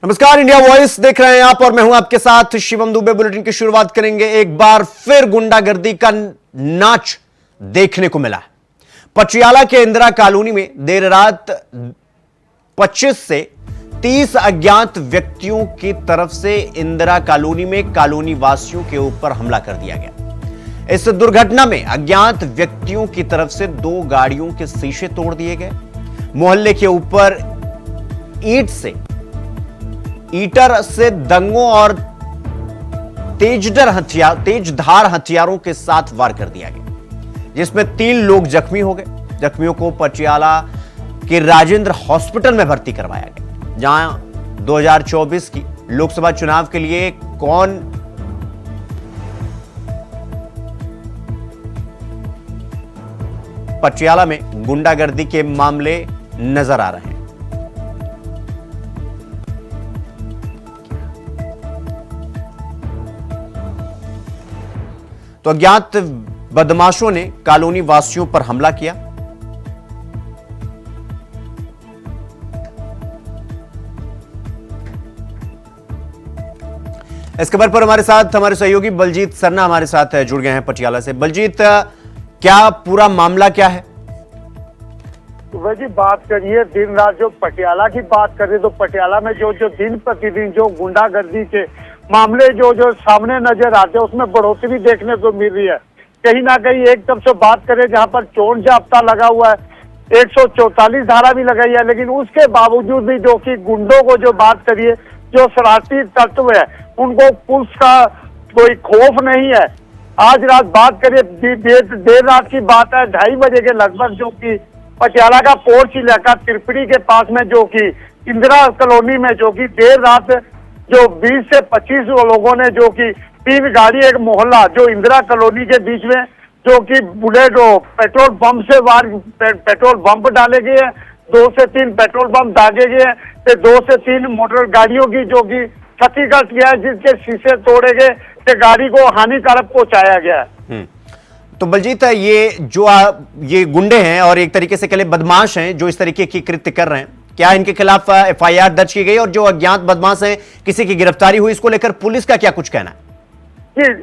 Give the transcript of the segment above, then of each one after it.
नमस्कार, India voice देख रहे हैं आप और मैं हूं आपके साथ शिवम दुबे। बुलेटिन की शुरुआत करेंगे। एक बार फिर गुंडागर्दी का नाच देखने को मिला है। पटियाला के इंदिरा कॉलोनी में देर रात 25 से 30 अज्ञात व्यक्तियों की तरफ से इंदिरा कॉलोनी में कॉलोनी वासियों के ऊपर हमला कर दिया गया। इस दुर्घटना में अज्ञात व्यक्तियों की तरफ से 2 गाड़ियों के शीशे तोड़ दिए गए। मोहल्ले के ऊपर ईटर से दंगों और तेजधार हथियारों के साथ वार कर दिया गया, जिसमें 3 लोग जख्मी हो गए। जख्मियों को पटियाला के राजेंद्र हॉस्पिटल में भर्ती करवाया गया, जहां 2024 की लोकसभा चुनाव के लिए कौन पटियाला में गुंडागर्दी के मामले नजर आ रहे हैं। तो अज्ञात बदमाशों ने कॉलोनी वासियों पर हमला किया। इस खबर पर हमारे साथ हमारे सहयोगी बलजीत सरना हमारे साथ जुड़ गए हैं पटियाला से। बलजीत, क्या पूरा मामला क्या है? वही बात करिए, दिन रात जो पटियाला की बात करें तो पटियाला में जो दिन प्रतिदिन जो गुंडागर्दी के मामले जो सामने नजर आते हैं, उसमें बढ़ोतरी देखने को मिल रही है। कहीं ना कहीं एक तरफ से बात करें जहां पर चोर जाब्ता लगा हुआ है, 144 धारा भी लगाई है, लेकिन उसके बावजूद भी जो कि गुंडों को जो बात करिए, जो शरारती तत्व है, उनको पुलिस का कोई खौफ नहीं है। आज रात बात करिए, देर रात की बात है, 2:30 बजे के लगभग जो कि पटियाला का पोर्च इलाका तिरपड़ी के पास में जो कि इंदिरा कॉलोनी में जो कि देर रात जो 20 से 25 लोगों ने जो कि 3 गाड़ी, एक मोहल्ला जो इंदिरा कॉलोनी के बीच में जो कि बुलेट पेट्रोल पंप से पेट्रोल पंप डाले गए हैं, 2 से 3 पेट्रोल पंप दागे गए हैं, फिर 2 से 3 मोटर गाड़ियों की जो कि क्षतिग्रस्त किया है, जिसके शीशे तोड़े गए, गाड़ी को हानिकारक पहुंचाया गया है। तो बलजीत, ये गुंडे हैं और एक तरीके से कह लें बदमाश हैं जो इस तरीके की कृत्य कर रहे हैं, क्या इनके खिलाफ FIR दर्ज की गई और जो अज्ञात बदमाश हैं किसी की गिरफ्तारी हुई? इसको लेकर पुलिस का क्या कुछ कहना है?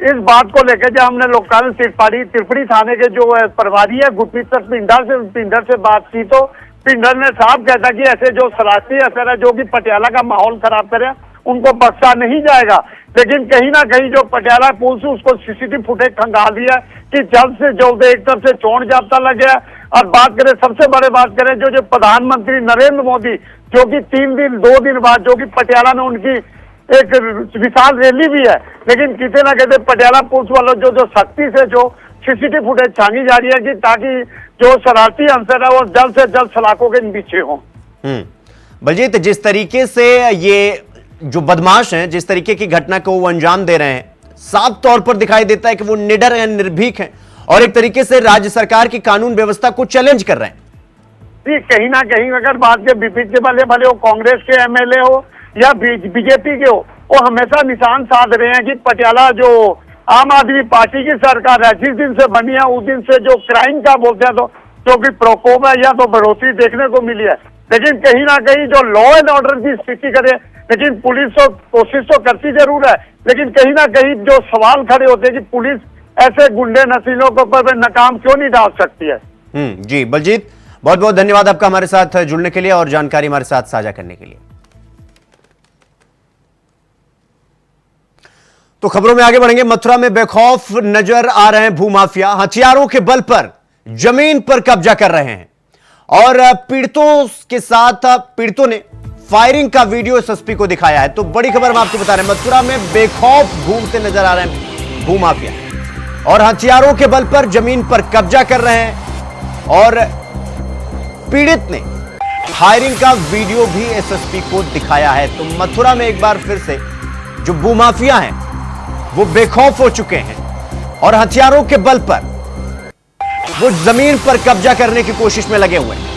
इस बात को लेकर जब हमने लोकल तिरपड़ी थाने के जो प्रभारी है गुरप्रीत पिंडर से बात की, तो पिंडर ने साफ कहता कि ऐसे जो शरारती असर है जो कि पटियाला का माहौल खराब करे, उनको बख्शा नहीं जाएगा। लेकिन कहीं ना कहीं जो पटियाला पुलिस उसको CCTV फुटेज खंगाल दिया कि जल्द से जल्द एक तरफ से चोर जाब्ता लग गया। और बात करें, सबसे बड़े बात करें, जो प्रधानमंत्री नरेंद्र मोदी जो कि 2 दिन बाद जो कि पटियाला में उनकी एक विशाल रैली भी है, लेकिन किसी ना कहते पटियाला पुलिस वालों जो सख्ती से जो CCTV फुटेज छानी जा रही है कि ताकि जो शरारती अंसर है वो जल्द से जल्द सलाखों के पीछे हो। बलजीत, जिस तरीके से ये जो बदमाश हैं, जिस तरीके की घटना को वो अंजाम दे रहे हैं, साफ तौर पर दिखाई देता है कि वो निडर हैं, निर्भीक हैं और एक तरीके से राज्य सरकार की कानून व्यवस्था को चैलेंज कर रहे हैं। जी, कहीं ना कहीं अगर बात के विपक्ष भले वो कांग्रेस के MLA हो या BJP के हो, वो हमेशा निशान साध रहे हैं कि पटियाला जो आम आदमी पार्टी की सरकार है, जिस दिन से बनी है उस दिन से जो क्राइम का बोलते हैं तो जो कि प्रकोप है या तो बढ़ोतरी देखने को मिली है। लेकिन कहीं ना कहीं जो लॉ एंड ऑर्डर की स्थिति करे, लेकिन पुलिस तो कोशिश तो करती जरूर है, लेकिन कहीं ना कहीं जो सवाल खड़े होते हैं कि पुलिस ऐसे गुंडे नसीलों को पर नाकाम क्यों नहीं डाल सकती है। जी बलजीत, बहुत बहुत धन्यवाद आपका हमारे साथ जुड़ने के लिए और जानकारी हमारे साथ साझा करने के लिए। तो खबरों में आगे बढ़ेंगे। मथुरा में बेखौफ नजर आ रहे हैं भूमाफिया, हथियारों के बल पर जमीन पर कब्जा कर रहे हैं और पीड़ितों ने फायरिंग का वीडियो SSP को दिखाया है। तो बड़ी खबर हम आपको बता रहे हैं, मथुरा में बेखौफ घूमते नजर आ रहे हैं भूमाफिया और हथियारों के बल पर जमीन पर कब्जा कर रहे हैं और पीड़ित ने फायरिंग का वीडियो भी SSP को दिखाया है। तो मथुरा में एक बार फिर से जो भूमाफिया हैं वो बेखौफ हो चुके हैं और हथियारों के बल पर वो जमीन पर कब्जा करने की कोशिश में लगे हुए हैं।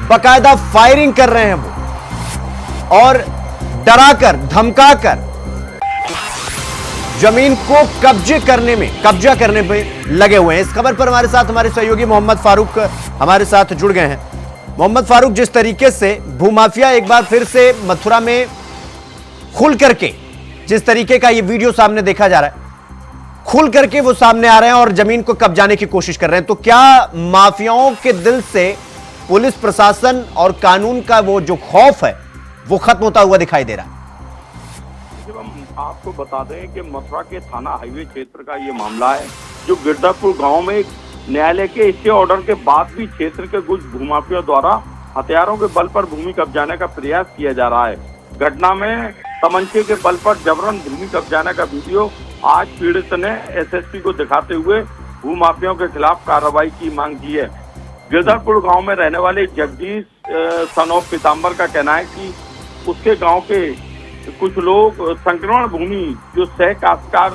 बाकायदा फायरिंग कर रहे हैं वो और डराकर धमकाकर जमीन को कब्जा करने में लगे हुए हैं। इस खबर पर हमारे साथ हमारे सहयोगी मोहम्मद फारूक हमारे साथ जुड़ गए हैं। मोहम्मद फारूक, जिस तरीके से भूमाफिया एक बार फिर से मथुरा में खुल करके, जिस तरीके का ये वीडियो सामने देखा जा रहा है, खुल करके वो सामने आ रहे हैं और जमीन को कब्जाने की कोशिश कर रहे हैं, तो क्या माफियाओं के दिल से पुलिस प्रशासन और कानून का वो जो खौफ है वो खत्म होता हुआ दिखाई दे रहा है? जब हम आपको बता दें कि मथुरा के थाना हाईवे क्षेत्र का ये मामला है, जो गिरदापुर गांव में एक न्यायालय के स्टे ऑर्डर के बाद भी क्षेत्र के कुछ भूमाफियों द्वारा हथियारों के बल पर भूमि कब्जाने का प्रयास किया जा रहा है। घटना में तमंचे के बल पर जबरन भूमि कब्जाने का वीडियो आज पीड़ित ने एसएसपी को दिखाते हुए भूमाफियों के खिलाफ कार्रवाई की मांग की है। गिरदापुर गांव में रहने वाले जगदीश सन ऑफ पीताम्बर का कहना है कि उसके गांव के कुछ लोग संक्रमण भूमि जो सह काश्तकार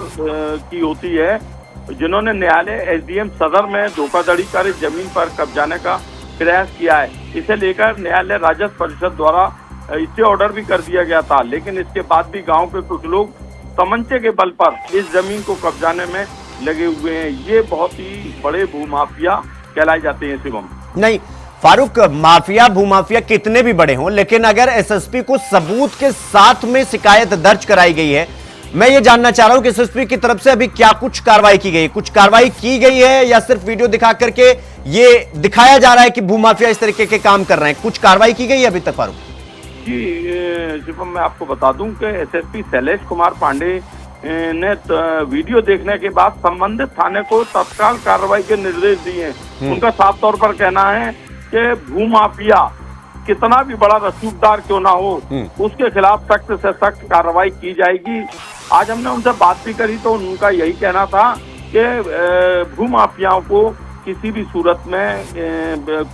की होती है, जिन्होंने न्यायालय एसडीएम सदर में धोखाधड़ी कर जमीन पर कब्जाने का प्रयास किया है। इसे लेकर न्यायालय राजस्व परिषद द्वारा स्टे ऑर्डर भी कर दिया गया था, लेकिन इसके बाद भी गांव के कुछ लोग तमंचे के बल पर इस जमीन को कब्जाने में लगे हुए हैं। ये बहुत ही बड़े भूमाफिया कहलाए जाते हैं। शिवम, नहीं फारूक, माफिया भूमाफिया कितने भी बड़े हों, लेकिन अगर एसएसपी को सबूत के साथ में शिकायत दर्ज कराई गई है, मैं ये जानना चाह रहा हूं कि एसएसपी की तरफ से अभी क्या कुछ कार्रवाई की गई है? कुछ कार्रवाई की गई है या सिर्फ वीडियो दिखा करके ये दिखाया जा रहा है कि भूमाफिया इस तरीके के काम कर रहे हैं? कुछ कार्रवाई की गई है अभी तक फारूक? जी शिवम, मैं आपको बता दूं कि एसएसपी शैलेश कुमार पांडे ने वीडियो देखने के बाद संबंधित थाने को तत्काल कार्रवाई के निर्देश दिए हैं। उनका साफ तौर पर कहना है कि भूमाफिया कितना भी बड़ा रसूखदार क्यों ना हो, उसके खिलाफ सख्त से सख्त कार्रवाई की जाएगी। आज हमने उनसे बात भी करी तो उनका यही कहना था कि भूमाफियाओं को किसी भी सूरत में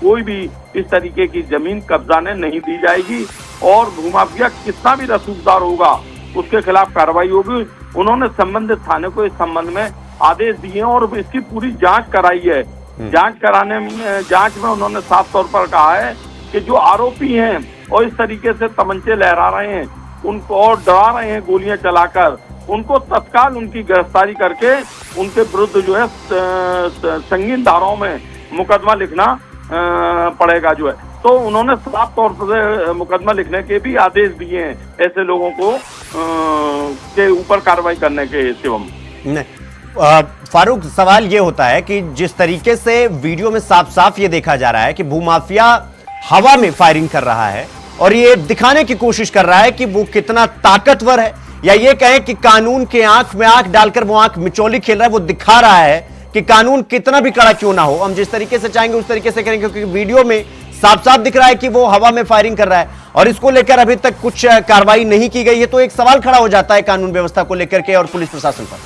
कोई भी इस तरीके की जमीन कब्जाने नहीं दी जाएगी और भूमाफिया कितना भी रसूखदार होगा उसके खिलाफ कार्रवाई होगी। उन्होंने संबंधित थाने को इस संबंध में आदेश दिए और इसकी पूरी जांच कराई है। जांच में उन्होंने साफ तौर पर कहा है कि जो आरोपी हैं और इस तरीके से तमंचे लहरा रहे हैं उनको और डरा रहे हैं गोलियां चलाकर, उनको तत्काल उनकी गिरफ्तारी करके उनके विरुद्ध जो है संगीन धाराओं में मुकदमा लिखना पड़ेगा जो है। तो उन्होंने साफ तौर से मुकदमा लिखने के भी आदेश दिए हैं ऐसे लोगों को के ऊपर कार्रवाई करने के। शिवम, फारूक, सवाल ये होता है कि जिस तरीके से वीडियो में साफ साफ ये देखा जा रहा है कि भूमाफिया हवा में फायरिंग कर रहा है और ये दिखाने की कोशिश कर रहा है कि वो कितना ताकतवर है, या ये कहें कि कानून के आंख में आंख डालकर वो आंख मिचौली खेल रहा है, वो दिखा रहा है कि कानून कितना भी कड़ा क्यों ना हो, हम जिस तरीके से चाहेंगे उस तरीके से करेंगे, क्योंकि वीडियो में साफ साफ दिख रहा है कि वो हवा में फायरिंग कर रहा है और इसको लेकर अभी तक कुछ कार्रवाई नहीं की गई है। तो एक सवाल खड़ा हो जाता है कानून व्यवस्था को लेकर के और पुलिस प्रशासन पर।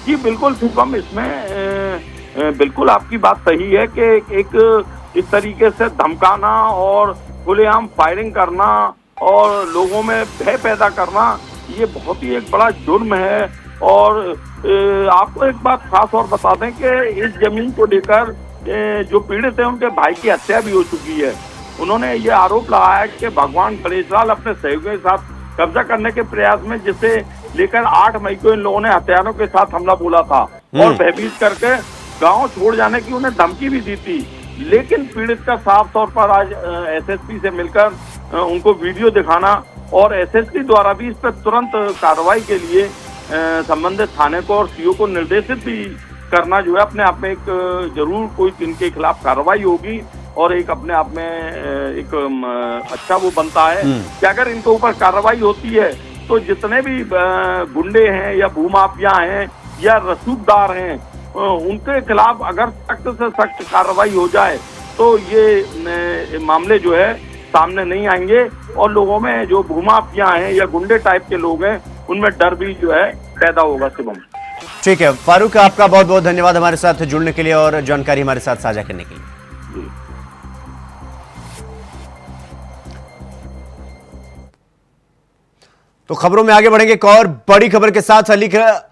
जी बिल्कुल शिवम, इसमें बिल्कुल आपकी बात सही है कि एक इस तरीके से धमकाना और खुलेआम फायरिंग करना और लोगों में भय पैदा करना, ये बहुत ही एक बड़ा जुर्म है। और आपको एक बात खास और बता दें कि इस जमीन को लेकर जो पीड़ित है उनके भाई की हत्या भी हो चुकी है। उन्होंने ये आरोप लगाया कि भगवान गणेशलाल अपने सहयोगियों के साथ कब्जा करने के प्रयास में, जिसे लेकर 8 मई को इन लोगों ने हथियारों के साथ हमला बोला था और भयभीत करके गांव छोड़ जाने की उन्हें धमकी भी दी थी। लेकिन पीड़ित का साफ तौर पर आज एसएसपी से मिलकर उनको वीडियो दिखाना और एसएसपी द्वारा भी इस पर तुरंत कार्रवाई के लिए संबंधित थाने को और सीओ को निर्देशित भी करना जो है अपने आप में एक जरूर कोई इनके खिलाफ कार्रवाई होगी और एक अपने आप में एक अच्छा वो बनता है कि अगर इनके ऊपर कार्रवाई होती है तो जितने भी गुंडे हैं या भूमाफिया हैं या रसूखदार हैं उनके खिलाफ अगर सख्त से सख्त कार्रवाई हो जाए तो ये मामले जो है सामने नहीं आएंगे और लोगों में जो भूमाफिया हैं या गुंडे टाइप के लोग हैं उनमें डर भी जो है पैदा होगा। शिवम, ठीक है फारूक, आपका बहुत बहुत धन्यवाद हमारे साथ जुड़ने के लिए और जानकारी हमारे साथ साझा करने के लिए। तो खबरों में आगे बढ़ेंगे एक और बड़ी खबर के साथ।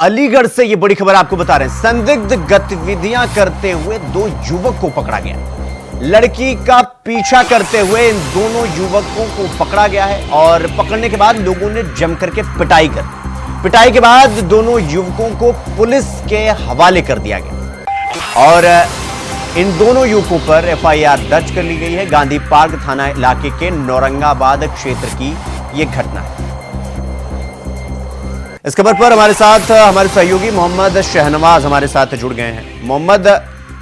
अलीगढ़ से ये बड़ी खबर आपको बता रहे हैं। संदिग्ध गतिविधियां करते हुए 2 युवक को पकड़ा गया। लड़की का पीछा करते हुए इन दोनों युवकों को पकड़ा गया है और पकड़ने के बाद लोगों ने जम करके पिटाई के बाद दोनों युवकों को पुलिस के हवाले कर दिया गया और इन दोनों युवकों पर एफआईआर दर्ज कर ली गई है। गांधी पार्क थाना इलाके के नौरंगाबाद क्षेत्र की यह घटना है। इस खबर पर हमारे साथ हमारे सहयोगी मोहम्मद शहनवाज हमारे साथ जुड़ गए हैं। मोहम्मद,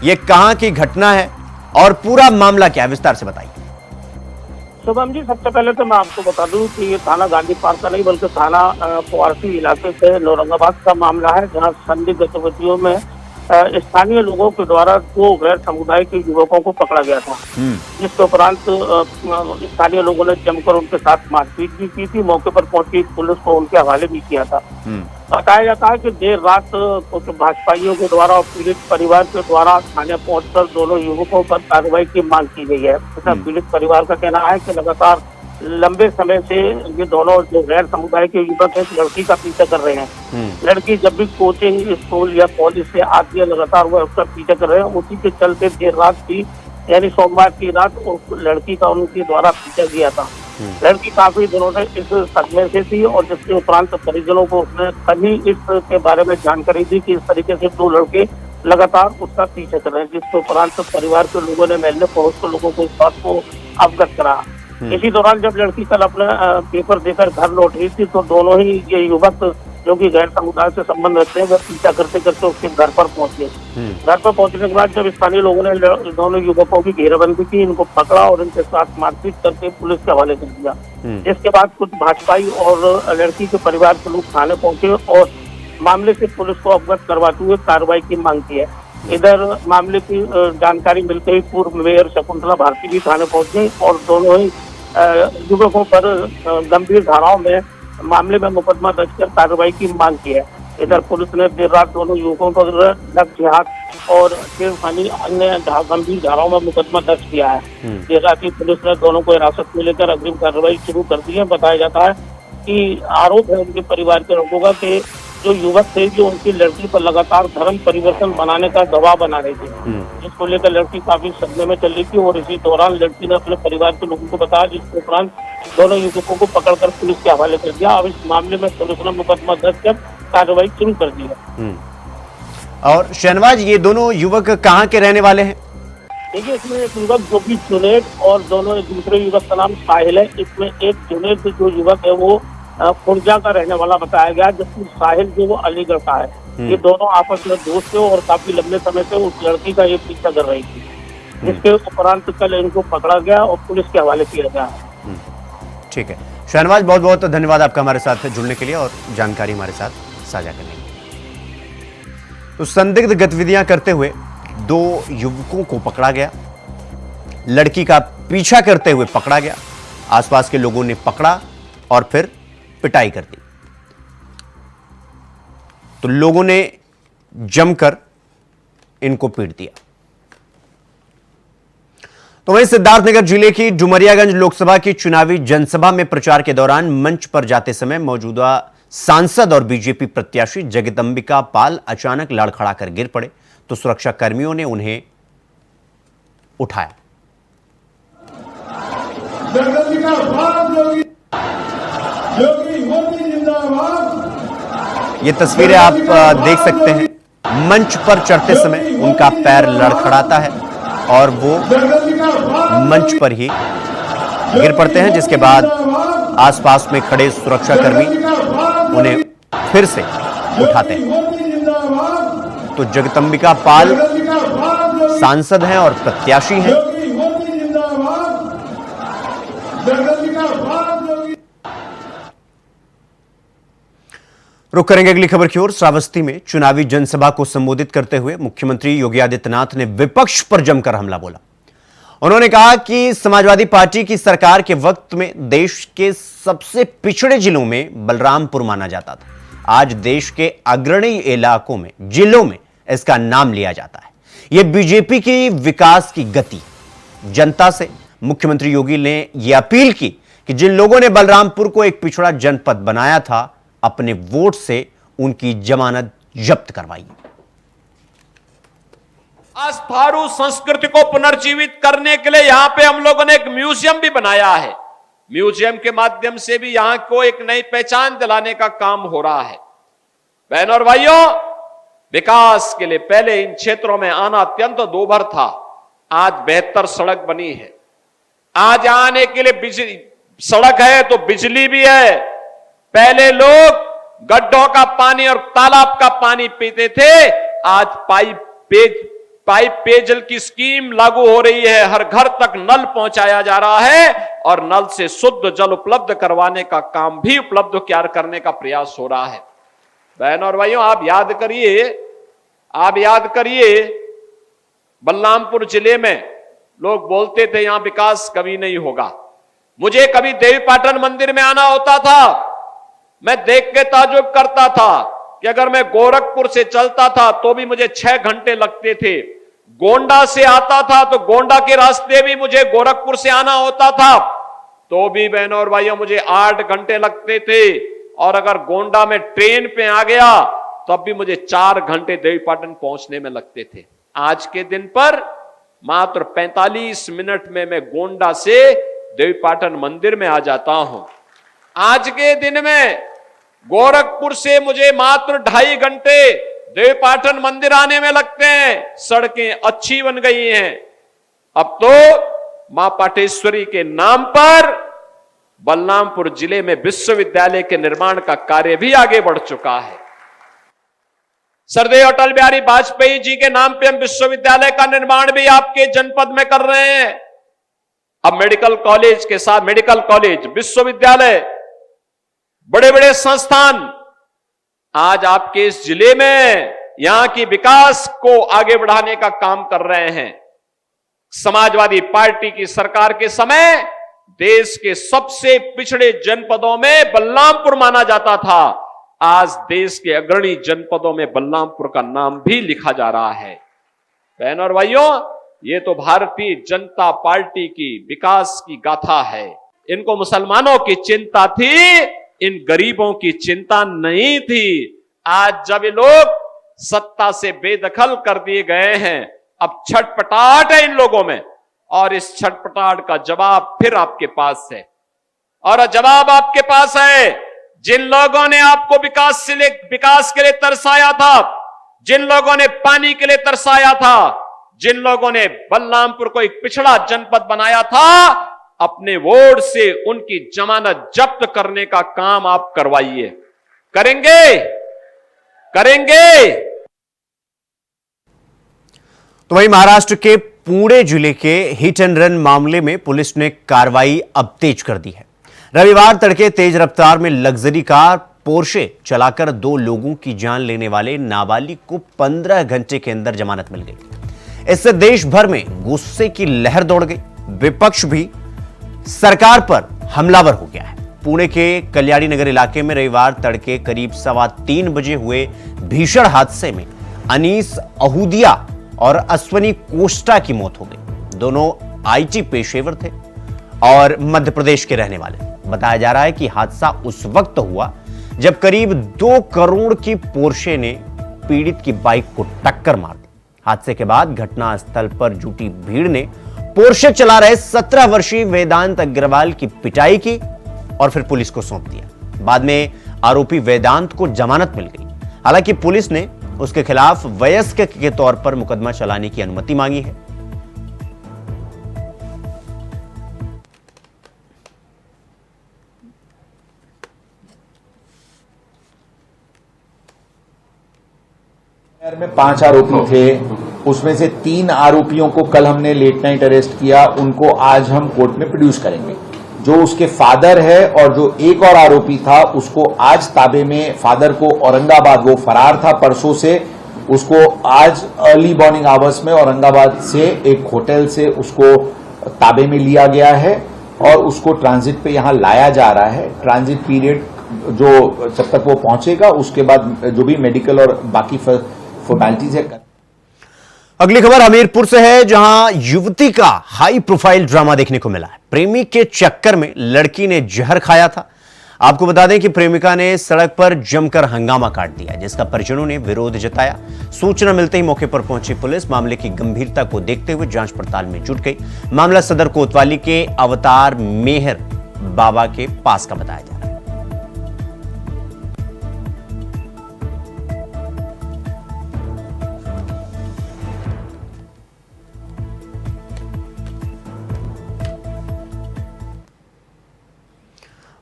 ये कहां की घटना है और पूरा मामला क्या है, विस्तार से बताइए। शुभम जी, सबसे पहले तो मैं आपको बता दूं कि ये थाना गांधी पार्क का नहीं बल्कि थाना पोआरसी इलाके के नौरंगाबाद का मामला है, जहां संदिग्ध गतिविधियों में स्थानीय लोगों के द्वारा 2 गैर समुदाय के युवकों को पकड़ा गया था, जिसके उपरांत स्थानीय लोगों ने जमकर उनके साथ मारपीट भी की थी। मौके पर पहुंची पुलिस को उनके हवाले भी किया था। बताया जाता है कि देर रात कुछ भाजपाइयों के द्वारा और पीड़ित परिवार के द्वारा थाने पहुंचकर दोनों युवकों पर कार्रवाई की मांग की गई है। पीड़ित परिवार का कहना है कि लगातार लंबे समय से ये दोनों जो गैर समुदाय के युवक हैं लड़की का पीछा कर रहे हैं। लड़की जब भी कोचिंग स्कूल या कॉलेज से आती है लगातार वह उसका पीछा कर रहे हैं। उसी के चलते देर रात की यानी सोमवार की रात उस लड़की का उनके द्वारा पीछा किया था। लड़की काफी दिनों से इस सदमे से थी और जिसके उपरांत परिजनों को उसने कभी इसके बारे में जानकारी दी कि इस तरीके से 2 लड़के लगातार उसका पीछा कर रहे हैं, जिसके उपरांत परिवार के लोगों ने महल्ले पड़ोस के लोगों को इस बात को अवगत करा। इसी दौरान जब लड़की कल अपना पेपर देकर घर लौट रही थी तो दोनों ही ये युवक जो कि गैर समुदाय से संबंध रखते हैं वह पीछा करते करते उसके घर पर पहुंचे। घर पर पहुंचने के बाद जब स्थानीय लोगों ने दोनों युवकों की घेराबंदी की, इनको पकड़ा और इनके साथ मारपीट करके पुलिस के हवाले कर दिया। जिसके बाद कुछ भाजपाई और लड़की के परिवार के लोग थाने पहुंचे और मामले से पुलिस को अवगत करवाते हुए कार्रवाई की मांग की है। इधर मामले की जानकारी मिलते ही पूर्व मेयर शकुंतला भारती भी थाने पहुंचे और दोनों ही युवकों पर गंभीर धाराओं में मामले में मुकदमा दर्ज कर कार्रवाई की मांग की है। इधर पुलिस ने देर रात दोनों युवकों पर नग्न जिहाद और छेड़खानी अन्य गंभीर धाराओं में मुकदमा दर्ज किया है। देर रात ही पुलिस ने दोनों को हिरासत में लेकर अग्रिम कार्रवाई शुरू कर दी है। बताया जाता है कि आरोप है उनके परिवार के लोगों का कि जो युवक थे जो उनकी लड़की पर लगातार धर्म परिवर्तन बनाने का दबाव बना रहे थे, जिसको लेकर लड़की काफी सदमे में चल रही थी और इसी दौरान लड़की ने अपने परिवार के लोगों को बताया, जिसके उपरांत दोनों युवकों को पकड़कर पुलिस के हवाले कर दिया। अब इस मामले में पुलिस ने मुकदमा दर्ज कर कार्रवाई शुरू कर दी है। और शहनवाज, ये दोनों युवक कहाँ के रहने वाले हैं? देखिए, इसमें एक युवक जो कि जुनैद और दोनों दूसरे युवक का नाम साहिल है। इसमें एक जुनैद जो युवक है वो खुर्जा का रहने वाला बताया गया, जबकि साहिल जो वो अलीगढ़ का है। ये दोनों आपस में दोस्त थे और काफी लंबे समय से उस लड़की का ये पीछा कर रही थी, जिसके उपरांत कल इनको पकड़ा गया और पुलिस के हवाले किया गया। ठीक है शहनवाज, बहुत बहुत धन्यवाद आपका हमारे साथ जुड़ने के लिए और जानकारी हमारे साथ साझा करने के लिए। तो संदिग्ध गतिविधियां करते हुए 2 युवकों को पकड़ा गया, लड़की का पीछा करते हुए पकड़ा गया, आसपास के लोगों ने पकड़ा और फिर पिटाई कर दी। तो लोगों ने जमकर इनको पीट दिया। तो वहीं सिद्धार्थनगर जिले की डुमरियागंज लोकसभा की चुनावी जनसभा में प्रचार के दौरान मंच पर जाते समय मौजूदा सांसद और बीजेपी प्रत्याशी जगदंबिका पाल अचानक लड़खड़ाकर गिर पड़े, तो सुरक्षा कर्मियों ने उन्हें उठाया। ये तस्वीरें आप देख सकते हैं। मंच पर चढ़ते समय उनका पैर लड़खड़ाता है और वो मंच पर ही गिर पड़ते हैं, जिसके बाद आसपास में खड़े सुरक्षाकर्मी उन्हें फिर से उठाते हैं। तो जगदंबिका पाल सांसद हैं और प्रत्याशी हैं। रुक करेंगे अगली खबर की ओर। श्रावस्ती में चुनावी जनसभा को संबोधित करते हुए मुख्यमंत्री योगी आदित्यनाथ ने विपक्ष पर जमकर हमला बोला। उन्होंने कहा कि समाजवादी पार्टी की सरकार के वक्त में देश के सबसे पिछड़े जिलों में बलरामपुर माना जाता था। आज देश के अग्रणी इलाकों में, जिलों में इसका नाम लिया जाता है। यह बीजेपी की विकास की गति। जनता से मुख्यमंत्री योगी ने यह अपील की कि जिन लोगों ने बलरामपुर को एक पिछड़ा जनपद बनाया था, अपने वोट से उनकी जमानत जब्त करवाई। आज थारू संस्कृति को पुनर्जीवित करने के लिए यहां पे हम लोगों ने एक म्यूजियम भी बनाया है। म्यूजियम के माध्यम से भी यहां को एक नई पहचान दिलाने का काम हो रहा है। बहनों और भाइयों, विकास के लिए पहले इन क्षेत्रों में आना अत्यंत दूभर था, आज बेहतर सड़क बनी है। आज आने के लिए बिजली सड़क है तो बिजली भी है। पहले लोग गड्ढों का पानी और तालाब का पानी पीते थे, आज पाइप पेयजल की स्कीम लागू हो रही है। हर घर तक नल पहुंचाया जा रहा है और नल से शुद्ध जल उपलब्ध करवाने का काम भी उपलब्ध करने का प्रयास हो रहा है। बहनों और भाइयों, आप याद करिए बलरामपुर जिले में लोग बोलते थे यहां विकास कभी नहीं होगा। मुझे कभी देवीपाटन मंदिर में आना होता था, मैं देख के ताज्जुब करता था कि अगर मैं गोरखपुर से चलता था तो भी मुझे 6 घंटे लगते थे। गोंडा से आता था तो गोंडा के रास्ते भी मुझे गोरखपुर से आना होता था तो भी बहनों और भाइयों मुझे 8 घंटे लगते थे। और अगर गोंडा में ट्रेन पे आ गया तब भी मुझे 4 घंटे देवीपाटन पहुंचने में लगते थे। आज के दिन पर मात्र 45 मिनट में मैं गोंडा से देवीपाटन मंदिर में आ जाता हूं। आज के दिन में गोरखपुर से मुझे मात्र 2.5 घंटे देवीपाटन मंदिर आने में लगते हैं। सड़कें अच्छी बन गई हैं। अब तो मां पाटेश्वरी के नाम पर बलरामपुर जिले में विश्वविद्यालय के निर्माण का कार्य भी आगे बढ़ चुका है। सरदेव अटल बिहारी वाजपेयी जी के नाम पे हम विश्वविद्यालय का निर्माण भी आपके जनपद में कर रहे हैं। अब मेडिकल कॉलेज के साथ मेडिकल कॉलेज, विश्वविद्यालय, बड़े बड़े संस्थान आज आपके इस जिले में यहां की विकास को आगे बढ़ाने का काम कर रहे हैं। समाजवादी पार्टी की सरकार के समय देश के सबसे पिछड़े जनपदों में बलरामपुर माना जाता था। आज देश के अग्रणी जनपदों में बलरामपुर का नाम भी लिखा जा रहा है। बहनों और भाइयों, ये तो भारतीय जनता पार्टी की विकास की गाथा है। इनको मुसलमानों की चिंता थी, इन गरीबों की चिंता नहीं थी। आज जब ये लोग सत्ता से बेदखल कर दिए गए हैं, अब छटपटाहट है इन लोगों में और इस छटपटाहट का जवाब फिर आपके पास है। और जवाब आपके पास है। जिन लोगों ने आपको विकास के लिए तरसाया था, जिन लोगों ने पानी के लिए तरसाया था, जिन लोगों ने बलरामपुर को एक पिछड़ा जनपद बनाया था, अपने वोट से उनकी जमानत जब्त करने का काम आप करवाइए। करेंगे। तो वहीं महाराष्ट्र के पुणे जिले के हिट एंड रन मामले में पुलिस ने कार्रवाई अब तेज कर दी है। रविवार तड़के तेज रफ्तार में लग्जरी कार पोर्शे चलाकर 2 लोगों की जान लेने वाले नाबालिग को 15 घंटे के अंदर जमानत मिल गई। इससे देश भर में गुस्से की लहर दौड़ गई। विपक्ष भी सरकार पर हमलावर हो गया है। पुणे के कल्याणी नगर इलाके में रविवार तड़के करीब 3:15 बजे हुए भीषण हादसे में अनीस अहूदिया और अश्वनी कोस्टा की मौत हो गई। दोनों आईटी पेशेवर थे और मध्य प्रदेश के रहने वाले। बताया जा रहा है कि हादसा उस वक्त हुआ जब करीब 2 करोड़ की पोर्शे ने पीड़ित की बाइक को टक्कर मार दी। हादसे के बाद घटनास्थल पर जुटी भीड़ ने पोर्शे चला रहे 17 वर्षीय वेदांत अग्रवाल की पिटाई की और फिर पुलिस को सौंप दिया। बाद में आरोपी वेदांत को जमानत मिल गई। हालांकि पुलिस ने उसके खिलाफ वयस्क के तौर पर मुकदमा चलाने की अनुमति मांगी है। में 5 आरोपी थे, उसमें से 3 आरोपियों को कल हमने लेट नाइट अरेस्ट किया। उनको आज हम कोर्ट में प्रोड्यूस करेंगे। जो उसके फादर है और जो एक और आरोपी था उसको आज ताबे में, फादर को औरंगाबाद, वो फरार था परसों से, उसको आज अर्ली मॉर्निंग आवर्स में औरंगाबाद से एक होटल से उसको ताबे में लिया गया है और उसको ट्रांजिट पे यहां लाया जा रहा है। ट्रांजिट पीरियड जो जब तक वो पहुंचेगा उसके बाद जो भी मेडिकल और बाकी फॉर्मेलिटीज है। अगली खबर हमीरपुर से है, जहां युवती का हाई प्रोफाइल ड्रामा देखने को मिला है। प्रेमी के चक्कर में लड़की ने जहर खाया था। आपको बता दें कि प्रेमिका ने सड़क पर जमकर हंगामा काट दिया, जिसका परिजनों ने विरोध जताया। सूचना मिलते ही मौके पर पहुंची पुलिस मामले की गंभीरता को देखते हुए जांच पड़ताल में जुट गई। मामला सदर कोतवाली के अवतार मेहर बाबा के पास का बताया जा रहा है।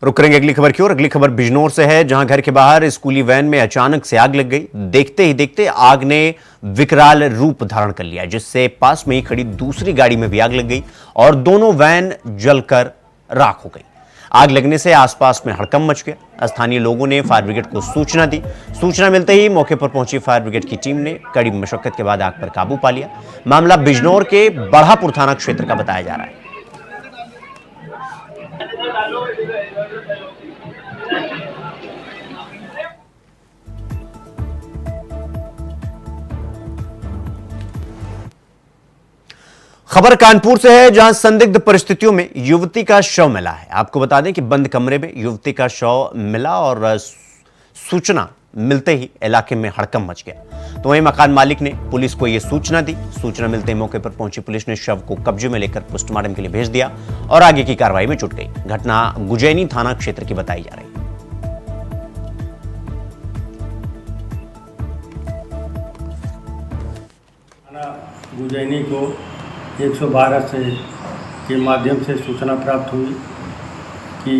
रुक करेंगे अगली खबर की ओर। अगली खबर बिजनौर से है, जहां घर के बाहर स्कूली वैन में अचानक से आग लग गई। देखते ही देखते आग ने विकराल रूप धारण कर लिया, जिससे पास में ही खड़ी दूसरी गाड़ी में भी आग लग गई और दोनों वैन जलकर राख हो गई। आग लगने से आसपास में हड़कंप मच गया। स्थानीय लोगों ने फायर ब्रिगेड को सूचना दी। सूचना मिलते ही मौके पर पहुंची फायर ब्रिगेड की टीम ने कड़ी मशक्कत के बाद आग पर काबू पा लिया। मामला बिजनौर के बढ़ापुर थाना क्षेत्र का बताया जा रहा है। खबर कानपुर से है, जहां संदिग्ध परिस्थितियों में युवती का शव मिला है। आपको बता दें कि बंद कमरे में युवती का शव मिला और सूचना मिलते ही इलाके में हड़कंप मच गया। तो वहीं मकान मालिक ने पुलिस को यह सूचना दी। सूचना मिलते ही मौके पर पहुंची पुलिस ने शव को कब्जे में लेकर पोस्टमार्टम के लिए भेज दिया और आगे की कार्रवाई में जुट गई। घटना गुजैनी थाना क्षेत्र की बताई जा रही है। गुजैनी को 112 के माध्यम से सूचना प्राप्त हुई कि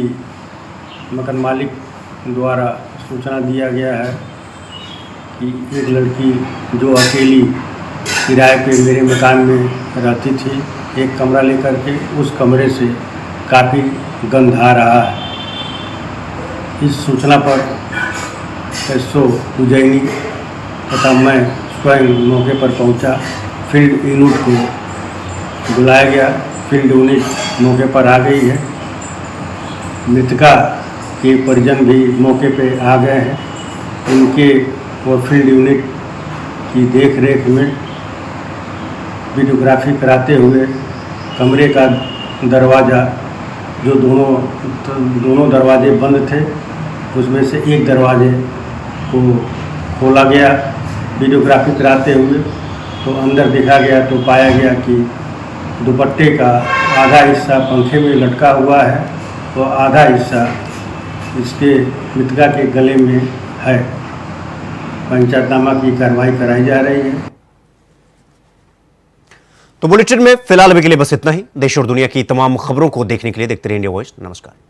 मकान मालिक द्वारा सूचना दिया गया है कि एक लड़की जो अकेली किराए पे मेरे मकान में रहती थी, एक कमरा लेकर के उस कमरे से काफ़ी गंध आ रहा है। इस सूचना पर एसओ गुजैनी तथा मैं स्वयं मौके पर पहुंचा। फील्ड यूनिट को बुलाया गया। फील्ड यूनिट मौके पर आ गई है। मृतका के परिजन भी मौके पे आ गए हैं। उनके और फील्ड यूनिट की देख रेख में वीडियोग्राफी कराते हुए कमरे का दरवाज़ा, जो दोनों दरवाजे बंद थे, उसमें से एक दरवाजे को खोला गया। वीडियोग्राफी कराते हुए तो अंदर देखा गया तो पाया गया कि दुपट्टे का आधा हिस्सा पंखे में लटका हुआ है और आधा हिस्सा इसके मृतका के गले में है। पंचायतनामा की कार्रवाई कराई जा रही है। तो बुलेटिन में फिलहाल अभी के लिए बस इतना ही। देश और दुनिया की तमाम खबरों को देखने के लिए देखते रहिए इंडिया वॉइस। नमस्कार।